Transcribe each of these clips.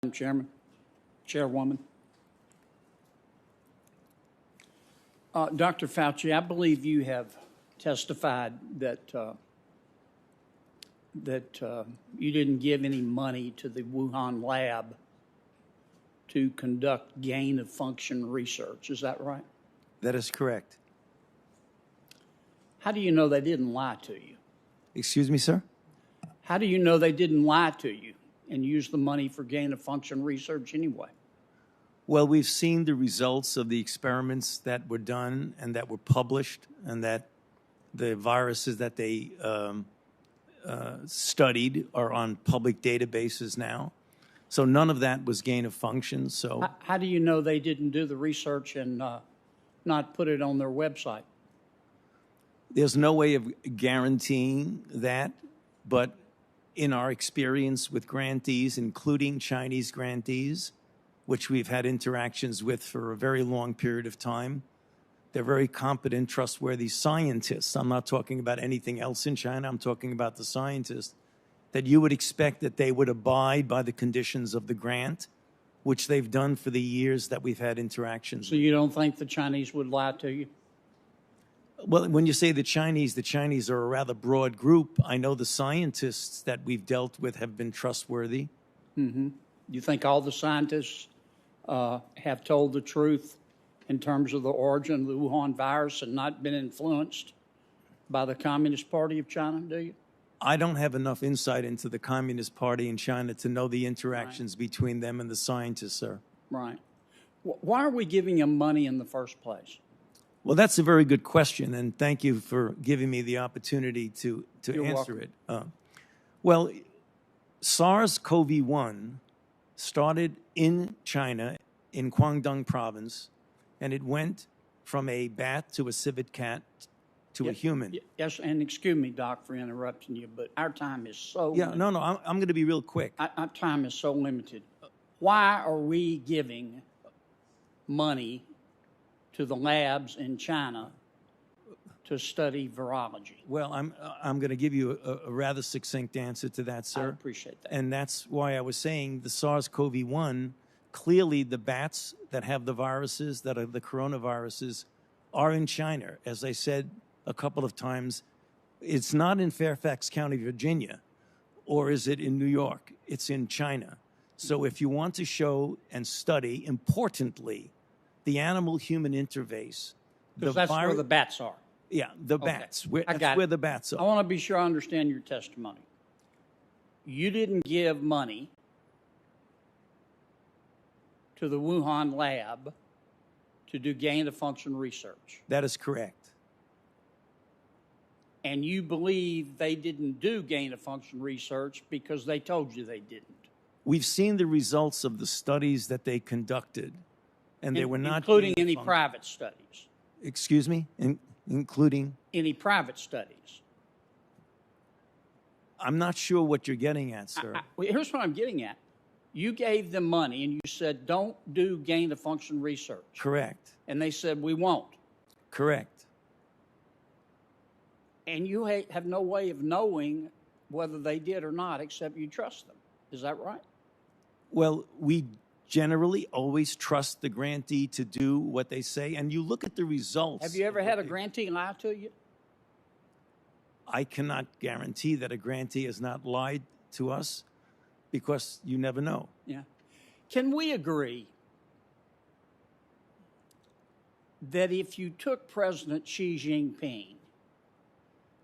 Chairman, Chairwoman. Dr. Fauci, I believe you have testified that you didn't give any money to the Wuhan lab to conduct gain-of-function research. Is that right? That is correct. How do you know they didn't lie to you? Excuse me, sir? How do you know they didn't lie to you and use the money for gain-of-function research anyway? Well, we've seen the results of the experiments that were done and that were published, and that the viruses that they studied are on public databases now. So none of that was gain of function. So How do you know they didn't do the research and not put it on their website? there's no way of guaranteeing that, but in our experience with grantees, including Chinese grantees, which we've had interactions with for a very long period of time, they're very competent, trustworthy scientists. I'm not talking about anything else in China. I'm talking about the scientists, that you would expect that they would abide by the conditions of the grant, which they've done for the years that we've had interactions. So you don't think the Chinese would lie to you? Well, when you say the Chinese are a rather broad group. I know the scientists that we've dealt with have been trustworthy. Mm-hmm. You think all the scientists have told the truth in terms of the origin of the Wuhan virus and not been influenced by the Communist Party of China, do you? I don't have enough insight into the Communist Party in China to know the interactions between them and the scientists, sir. Right. Why are we giving them money in the first place? Well, that's a very good question, and thank you for giving me the opportunity to answer it. Well, SARS-CoV-1 started in China, in Guangdong province, and it went from a bat to a civet cat to a human. Yes, and excuse me, Doc, for interrupting you, but our time is so limited. No, I'm going to be real quick. Our time is so limited. Why are we giving money to the labs in China to study virology? Well, I'm going to give you a rather succinct answer to that, sir. I appreciate that. And that's why I was saying the SARS-CoV-1, clearly the bats that have the viruses, that are the coronaviruses, are in China. As I said a couple of times, it's not in Fairfax County, Virginia, or is it in New York? It's in China. So if you want to show and study, importantly, the animal-human interface. Because that's where the bats are. Yeah, the bats. Okay. That's where the bats are. I want to be sure I understand your testimony. You didn't give money to the Wuhan lab to do gain-of-function research. That is correct. And you believe they didn't do gain-of-function research because they told you they didn't. We've seen the results of the studies that they conducted. And they were not including any private studies. Excuse me? Including? Any private studies. I'm not sure what you're getting at, sir. Here's what I'm getting at. You gave them money and you said, don't do gain-of-function research. Correct. And they said, we won't. Correct. And you have no way of knowing whether they did or not, except you trust them. Is that right? Well, we generally always trust the grantee to do what they say, and you look at the results. Have you ever had a grantee lie to you? I cannot guarantee that a grantee has not lied to us, because you never know. Yeah. Can we agree that if you took President Xi Jinping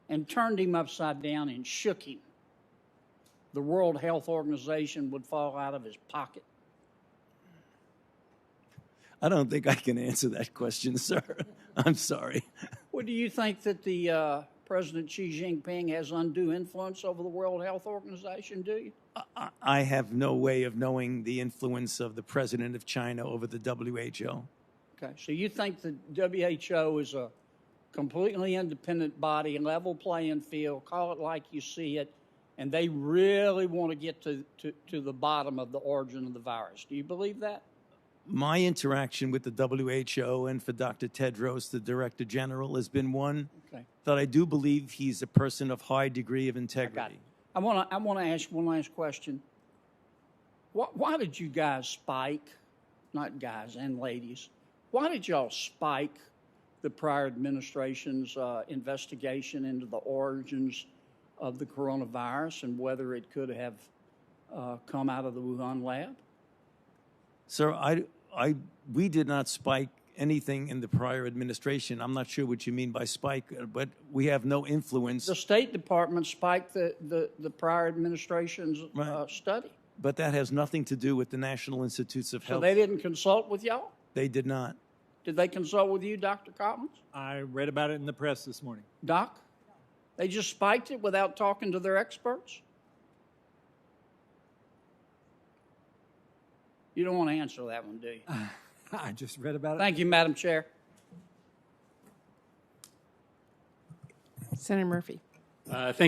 and turned him upside down and shook him, the World Health Organization would fall out of his pocket? I don't think I can answer that question, sir. I'm sorry. Well, do you think that the President Xi Jinping has undue influence over the World Health Organization, do you? I have no way of knowing the influence of the president of China over the WHO. Okay, so you think the WHO is a completely independent body, level playing field, call it like you see it, and they really want to get to the bottom of the origin of the virus. Do you believe that? My interaction with the WHO and for Dr. Tedros, the Director General, has been one that I do believe he's a person of high degree of integrity. I want to ask one last question. Why did you guys spike, not guys and ladies, why did y'all spike the prior administration's investigation into the origins of the coronavirus and whether it could have come out of the Wuhan lab? Sir, we did not spike anything in the prior administration. I'm not sure what you mean by spike, but we have no influence. The State Department spiked the prior administration's study. But that has nothing to do with the National Institutes of Health. So they didn't consult with y'all? They did not. Did they consult with you, Dr. Collins? I read about it in the press this morning. Doc? They just spiked it without talking to their experts? You don't want to answer that one, do you? I just read about it. Thank you, Madam Chair. Senator Murphy. Thank you.